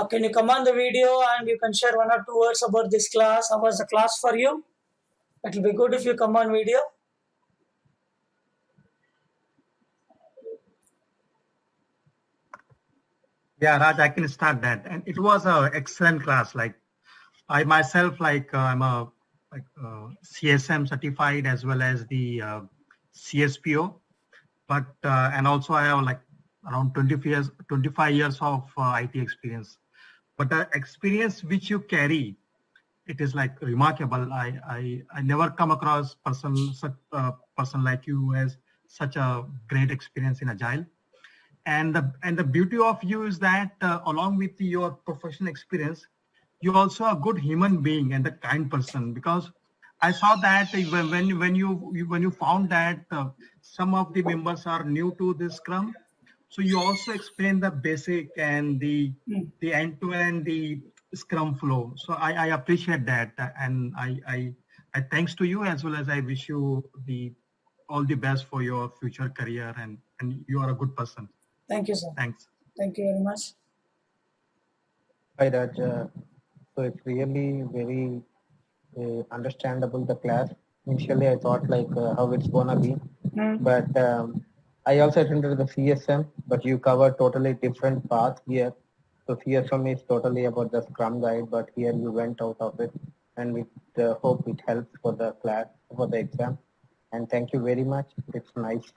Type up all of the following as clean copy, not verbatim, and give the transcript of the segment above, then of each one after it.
Can you come on the video and you can share 1 or 2 words about this class? How was the class for you? It will be good if you come on video. Yeah, Raj, I can start that. And it was an excellent class. Like I myself, I'm a CSM certified as well as the CSPO. But and also I have like around 25 years of IT experience. But the experience which you carry, it is like remarkable. I never come across such person like you who has such a great experience in Agile. And the beauty of you is that along with your professional experience, you're also a good human being and a kind person, because I saw that when you found that some of the members are new to this Scrum, so you also explained the basic and the end-to-end the Scrum flow. So I appreciate that, and I thanks to you, as well as I wish you all the best for your future career, and you are a good person. Thank you, sir. Thanks. Thank you very much. Hi, Raj. So it's really very understandable, the class. Initially, I thought like how it's gonna be, but I also attended the CSM, but you covered totally different path here. So CSM is totally about the Scrum Guide, but here you went out of it, and we hope it helps for the class, for the exam. And thank you very much. It's nice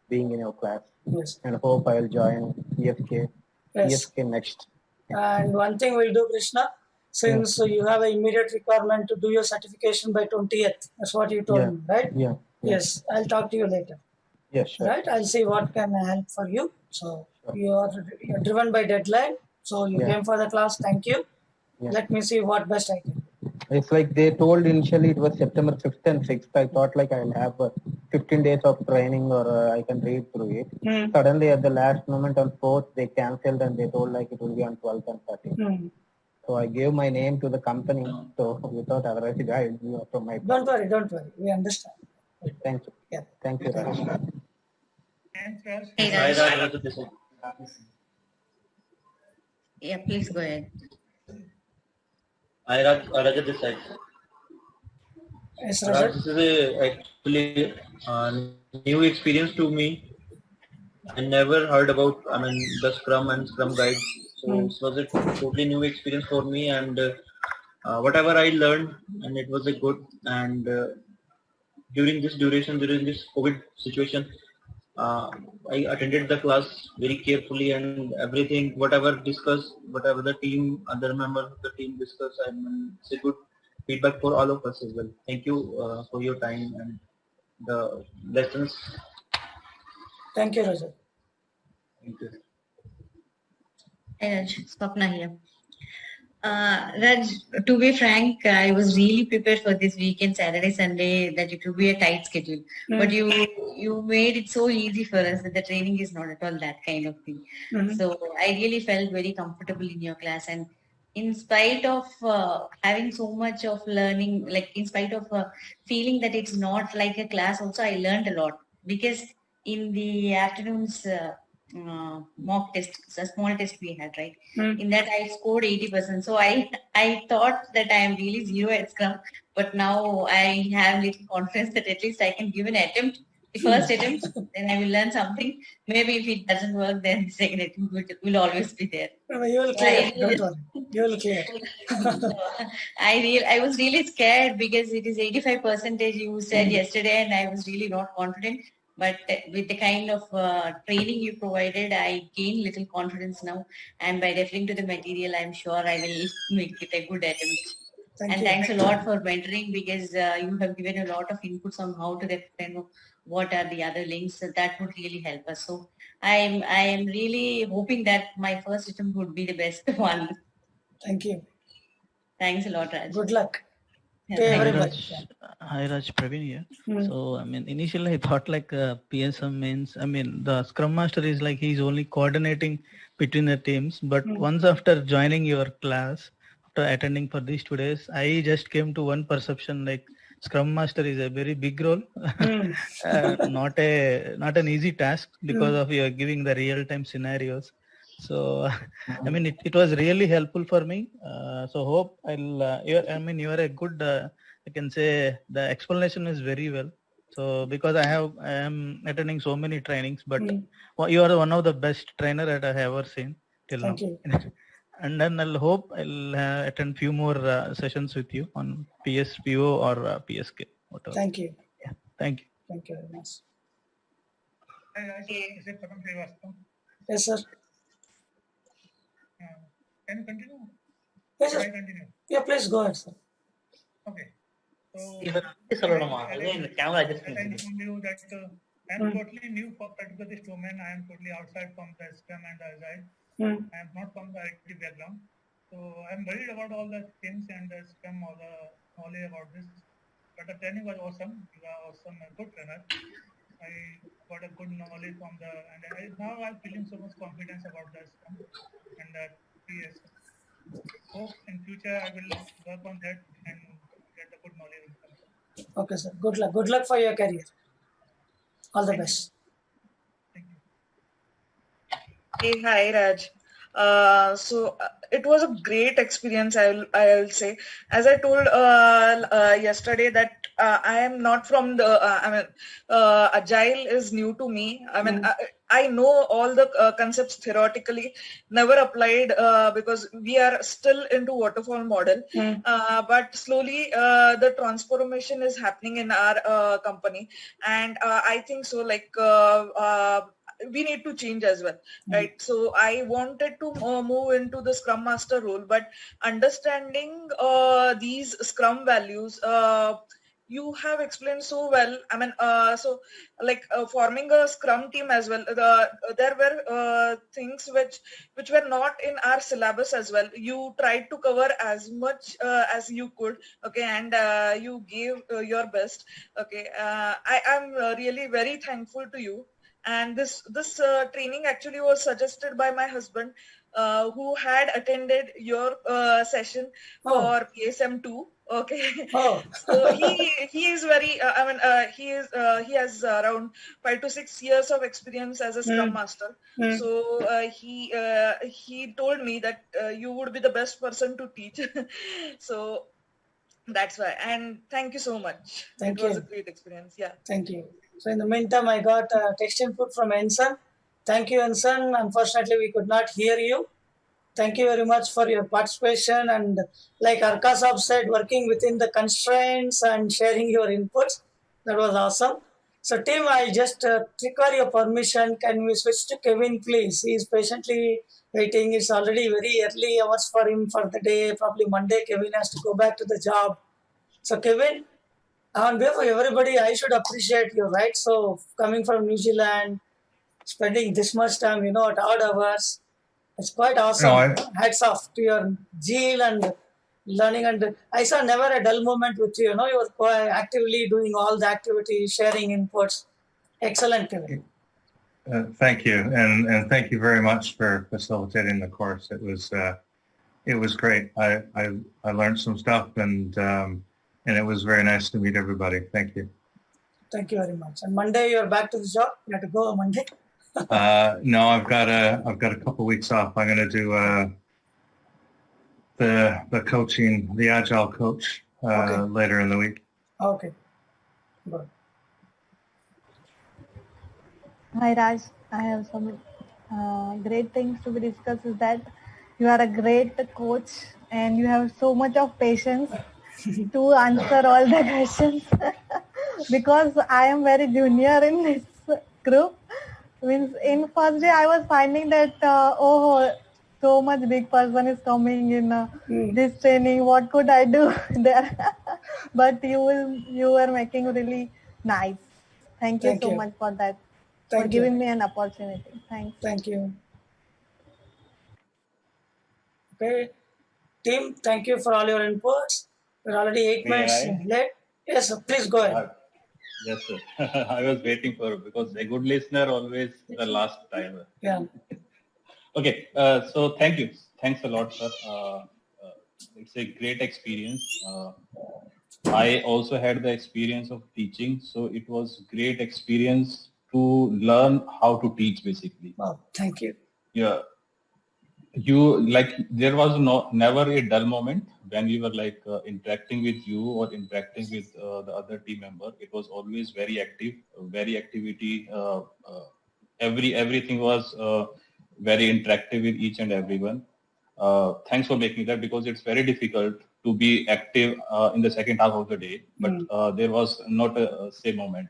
being in your class. Yes. And hope I'll join EFK. Yes. EFK next. And one thing we'll do, Krishna, since you have an immediate requirement to do your certification by 20th. That's what you told me, right? Yeah. Yes, I'll talk to you later. Yes, sure. Right? I'll see what can help for you. So you're driven by deadline. So you came for the class. Thank you. Yeah. Let me see what best I can do. It's like they told initially it was September 5th and 6th. I thought like I'll have 15 days of training or I can read through it. Suddenly at the last moment on 4th, they cancelled and they told like it will be on 12th and 13th. So I gave my name to the company. So without otherwise guide you from my. Don't worry. We understand. Thank you. Yeah. Thank you, Raj. Hey, Raj. Yeah, please go ahead. Rajat this side. Yes, Raj, Rajat. this is actually a new experience to me. I never heard about the Scrum and Scrum Guide. So it was a totally new experience for me, and whatever I learned, and it was a good. And during this COVID situation, I attended the class very carefully, and everything, whatever discussed, whatever the team, other members of the team discussed, it's a good feedback for all of us as well. Thank you for your time and the lessons. Thank you, Rajat. Thank you. Hey, Raj, Swapna here. Raj, to be frank, I was really prepared for this weekend, Saturday, Sunday, that it would be a tight schedule. But you made it so easy for us that the training is not at all that kind of thing. So I really felt very comfortable in your class. And in spite of having so much of learning, like in spite of feeling that it's not like a class, also I learned a lot. Because in the afternoons, mock test, a small test we had, right? In that I scored 80%. So I thought that I am really zero at Scrum, but now I have little confidence that at least I can give an attempt. The first attempt, then I will learn something. Maybe if it doesn't work, then the second attempt will always be there. You will clear. Don't worry. You will clear. I was really scared because it is 85% you said yesterday, and I was really not confident. But with the kind of training you provided, I gained little confidence now. And by referring to the material, I'm sure I will make it a good attempt. Thanks a lot for mentoring, because you have given a lot of inputs on how to refer, what are the other links. So that would really help us. So I am really hoping that my first attempt would be the best one. Thank you. Thanks a lot, Raj. Good luck. Hi Raj, Praveen here. So initially I thought like PSM means, the Scrum Master is like he's only coordinating between the teams. But once after joining your class, after attending for these 2 days, I just came to one perception, like Scrum Master is a very big role, not an easy task, because of you giving the real time scenarios. So, I mean, it was really helpful for me. So hope you are a good, I can say the explanation is very well. So because I am attending so many trainings, but you are one of the best trainer that I have ever seen till Thank now. you. And then I'll attend few more sessions with you on PSPO or PSK, whatever. Thank you. Yeah. Thank you. Thank you very much. Is it Param Srivastava? Yes, sir. Can you continue? Yes, Should sir. I continue? Yeah, please go ahead, sir. Okay. So, இவர் சொல்லணுமா அது இந்த camera as I adjust informed you that I am totally new for particular this domain. I am totally outside from the Scrum and the Agile. I am not from the IT background. So I am worried about all the things and the Scrum, all the knowledge about this. But the training was awesome. You are awesome, a good trainer. I got a good knowledge from the, and now I'm feeling so much confidence about the Scrum and the PS. Hope in future I will work on that and get the good knowledge. Okay, sir. Good luck. Good luck for your career. All the best. Thank you. Hey, hi, Raj. It was a great experience. I'll say, as I told yesterday, that I am not from the. Agile is new to me. I know all the concepts theoretically, never applied because we are still into waterfall model. But slowly the transformation is happening in our company, and I think so. We need to change as well, right? So I wanted to move into the Scrum Master role, but understanding these Scrum values, you have explained so well. Forming a Scrum team as well. There were things which were not in our syllabus as well. You tried to cover as much as you could, okay, and you gave your best, okay. I am really very thankful to you. And this training actually was suggested by my husband, who had attended your session for PSM2. Okay. So he is very. He has around 5 to 6 years of experience as a Scrum Master. So he told me that you would be the best person to teach. So that's why. And thank you so much. It was a great experience. Yeah. Thank you. So in the meantime, I got text input from Ensign. Thank you, Ensign. Unfortunately, we could not hear you. Thank you very much for your participation. And like Arkasab said, working within the constraints and sharing your inputs. That was awesome. So team, I just require your permission. Can we switch to Kevin, please? He is patiently waiting. It's already very early hours for him for the day. Probably Monday, Kevin has to go back to the job. So Kevin, on behalf of everybody, I should appreciate you, right? So coming from New Zealand, spending this much time, at odd hours, it's quite awesome. Hats off to your zeal and learning. And I saw never a dull moment with you. You were quite actively doing all the activities, sharing inputs. Excellent, Kevin. Thank you, and thank you very much for facilitating the course. It was great. I learned some stuff and it was very nice to meet everybody. Thank you. Thank you very much. And Monday you're back to the job. You have to go on Monday. No, I've got a couple weeks off. I'm going to do the coaching, the Agile coach later in the week. Okay. Good. Hi Raj, I have some great things to be discussed. Is that you are a great coach and you have so much of patience to answer all the questions because I am very junior in this group. Means in first day I was finding that so much big person is coming in this training. What could I do there? But you were making really nice. Thank you so much for that. For giving me an opportunity. Thanks. Thank you. Okay, team. Thank you for all your inputs. We're already 8 minutes late. Yes, sir. Please go ahead. Yes, sir. I was waiting because a good listener always the last time. Yeah. Okay. So thank you. Thanks a lot, sir. It's a great experience. I also had the experience of teaching, so it was great experience to learn how to teach, basically. Wow. Thank you. Yeah. there was never a dull moment when we were interacting with you or interacting with the other team member. It was always very active, very activity. Everything was very interactive with each and everyone. Thanks for making that, because it's very difficult to be active in the second half of the day, but there was not a same moment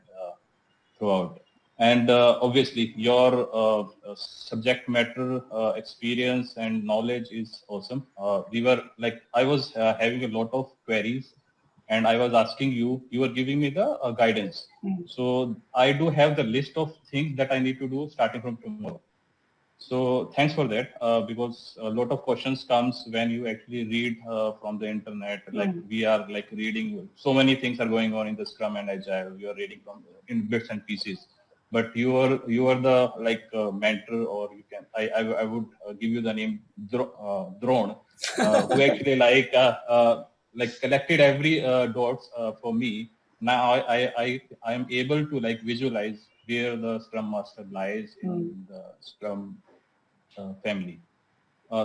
throughout. And obviously your subject matter experience and knowledge is awesome. I was having a lot of queries and I was asking you were giving me the guidance. So I do have the list of things that I need to do starting from tomorrow. So thanks for that, because a lot of questions comes when you actually read from the internet. We are reading, so many things are going on in the Scrum and Agile. We are reading from in bits and pieces. But you are the mentor, or you can I would give you the name Drone, who actually collected every dots for me. Now I am able to visualize where the Scrum Master lies in the Scrum family.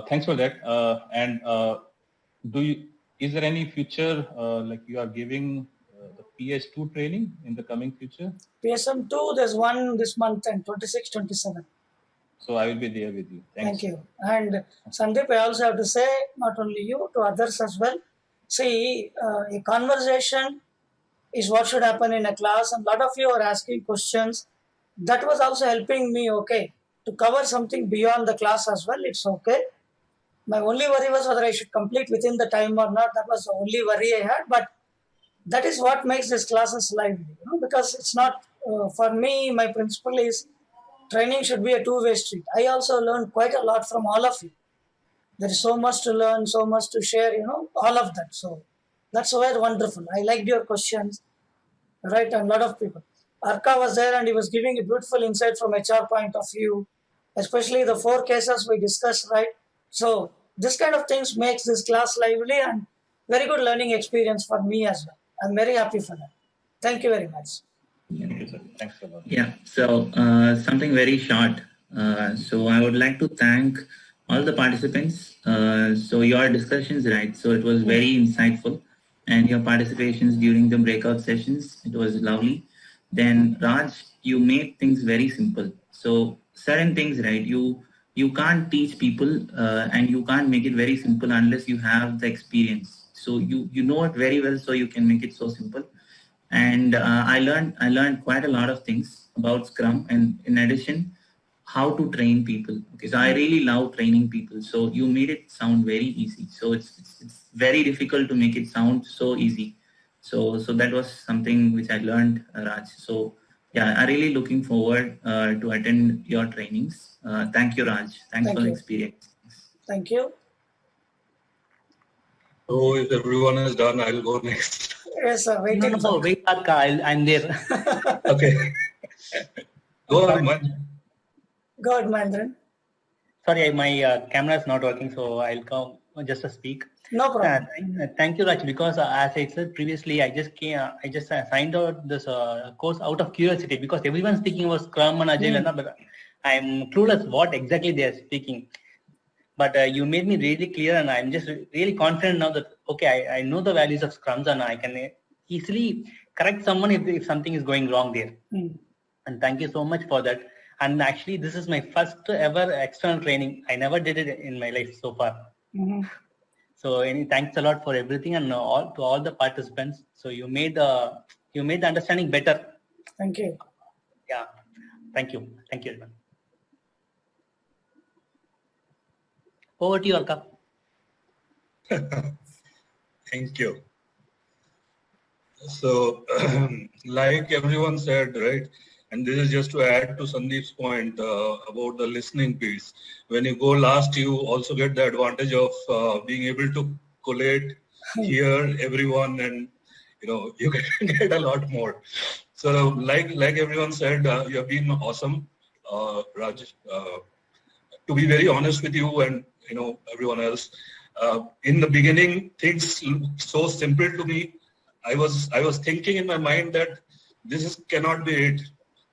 Thanks for that. And is there any future you are giving the PS2 training in the coming future? PSM2, there's one this month and 26, 27. So I will be there with you. Thanks. Thank you. And Sandeep, I also have to say, not only you, to others as well. See, a conversation is what should happen in a class, and a lot of you are asking questions. That was also helping me, to cover something beyond the class as well. It's okay. My only worry was whether I should complete within the time or not. That was the only worry I had. But that is what makes these classes lively, because it's not, for me, my principle is training should be a two-way street. I also learned quite a lot from all of you. There is so much to learn, so much to share, all of that. So that's why wonderful. I liked your questions, right? And a lot of people. Arka was there and he was giving a beautiful insight from HR point of view, especially the 4 cases we discussed, right? So this kind of things makes this class lively and very good learning experience for me as well. I'm very happy for that. Thank you very much. Thank you, sir. Thanks a lot. Yeah, so something very short. So I would like to thank all the participants. So your discussions, right? So it was very insightful, and your participations during the breakout sessions, it was lovely. Then Raj, you made things very simple. So certain things, right? You can't teach people and you can't make it very simple unless you have the experience. So you know it very well, so you can make it so simple. And I learned quite a lot of things about Scrum, and in addition, how to train people. Okay, so I really love training people. So you made it sound very easy. So it's very difficult to make it sound so easy. So that was something which I learned, Raj. So yeah, I'm really looking forward to attend your trainings. Thank you, Raj. Thanks for the experience. Thank you. So if everyone is done, I'll go next. Yes, sir. Waiting. No, wait, Arka. I'm there. Okay. Go on, man. Go ahead, Mandran. Sorry, my camera is not working, so I'll come just to speak. No problem. Thank you, Raj, because as I said previously, I just signed out this course out of curiosity, because everyone's speaking about Scrum and Agile, but I'm clueless what exactly they are speaking. But you made me really clear, and I'm just really confident now that, okay, I know the values of Scrums, and I can easily correct someone if something is going wrong there. And thank you so much for that. And actually, this is my first ever external training. I never did it in my life so far. So thanks a lot for everything, and to all the participants. So you made the understanding better. Thank you. Yeah. Thank you. Thank you, everyone. Over to you, Arka. Thank you. So, like everyone said, right, and this is just to add to Sandeep's point about the listening piece. When you go last, you also get the advantage of being able to collate, hear everyone, and you get a lot more. So, like everyone said, you have been awesome, Raj. To be very honest with you and everyone else, in the beginning, things looked so simple to me. I was thinking in my mind that cannot be it.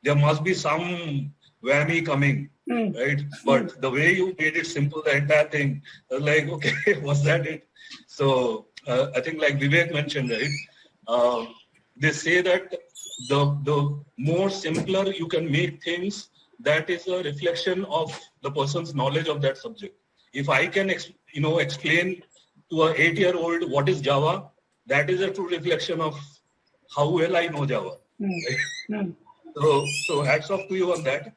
There must be some whammy coming, right? But the way you made it simple, the entire thing, I was like, okay, was that it? So I think like Vivek mentioned, right? They say that the more simpler you can make things, that is a reflection of the person's knowledge of that subject. If I can, explain to an 8-year-old what is Java, that is a true reflection of how well I know Java. Right? So hats off to you on that.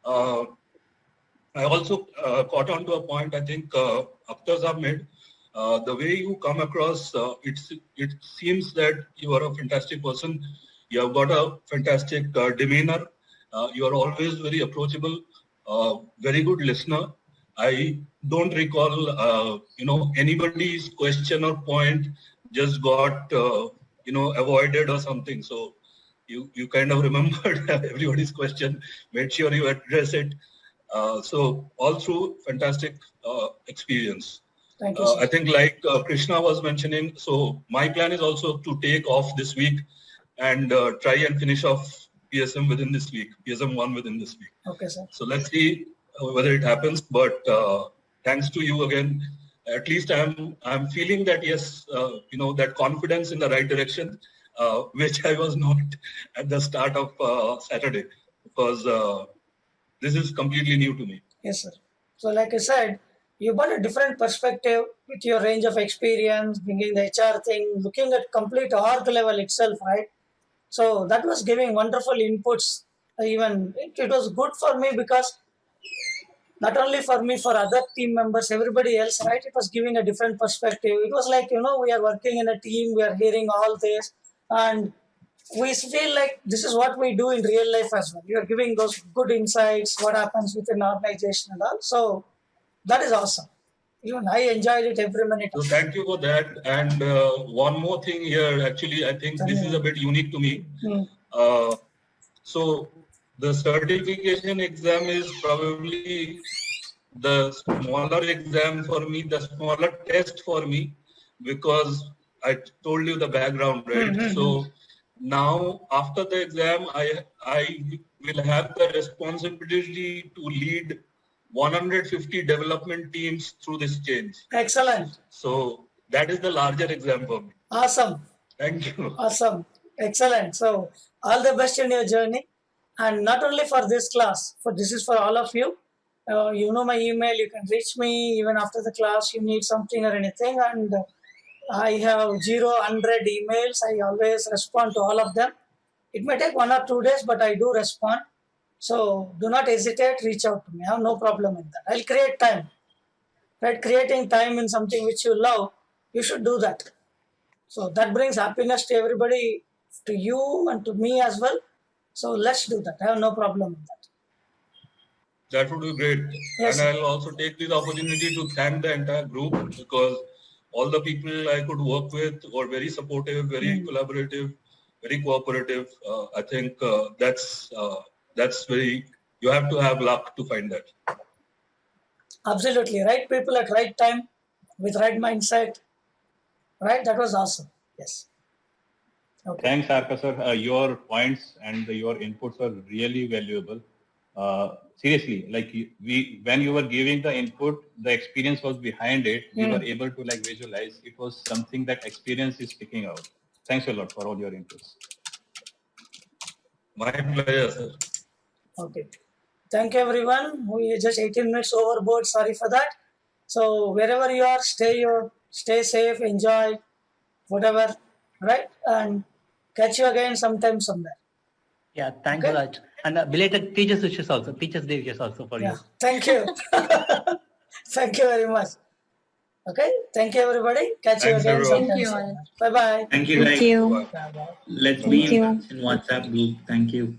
I also caught on to a point I think Akhtar have made. The way you come across, it seems that you are a fantastic person. You have got a fantastic demeanor. You are always very approachable, very good listener. I don't recall, anybody's question or point just got, avoided or something. So you kind of remembered everybody's question, made sure you address it. So all through, fantastic experience. Thank you. I think like Krishna was mentioning, so my plan is also to take off this week and try and finish off PSM within this week, PSM 1 within this week. Okay, sir. So let's see whether it happens. But thanks to you again. At least I'm feeling that yes, that confidence in the right direction, which I was not at the start of Saturday, because this is completely new to me. Yes, sir. So like I said, you got a different perspective with your range of experience, bringing the HR thing, looking at complete org level itself, right? So that was giving wonderful inputs. Even it was good for me because not only for me, for other team members, everybody else, right? It was giving a different perspective. It was like, we are working in a team, we are hearing all this, and we feel like this is what we do in real life as well. You are giving those good insights, what happens within an organization and all. So that is awesome. Even I enjoyed it every minute. So thank you for that. And one more thing here, actually, I think this is a bit unique to me. So the certification exam is probably the smaller exam for me, the smaller test for me, because I told you the background, right? So now after the exam, I will have the responsibility to lead 150 development teams through this change. Excellent. So that is the larger exam for me. Awesome. Thank you. Awesome. Excellent. So all the best in your journey. And not only for this class, this is for all of you. You know my email, you can reach me even after the class, you need something or anything. And I have 100 emails. I always respond to all of them. It may take 1 or 2 days, but I do respond. So do not hesitate, reach out to me. I have no problem in that. I'll create time. Right? Creating time in something which you love, you should do that. So that brings happiness to everybody, to you and to me as well. So let's do that. I have no problem with that. That would be great. Yes. And I'll also take this opportunity to thank the entire group, because all the people I could work with were very supportive, very collaborative, very cooperative. I think that's very, you have to have luck to find that. Absolutely. Right people at right time with right mindset. Right? That was awesome. Yes. Okay. Thanks, Arka sir. Your points and your inputs are really valuable. Seriously, like when you were giving the input, the experience was behind it. We were able to visualize. It was something that experience is sticking out. Thanks a lot for all your inputs. My pleasure, sir. Okay. Thank you, everyone. We are just 18 minutes overboard. Sorry for that. So wherever you are, stay safe, enjoy, whatever, right? And catch you again sometime somewhere. Yeah, thanks a lot. And belated Teachers' wishes also. Teachers' Day wishes also for you. Thank you. Thank you very much. Okay. Thank you, everybody. Catch you again sometime. Bye-bye. Thank you, guys. Thank you. Let's be in WhatsApp group. Thank you.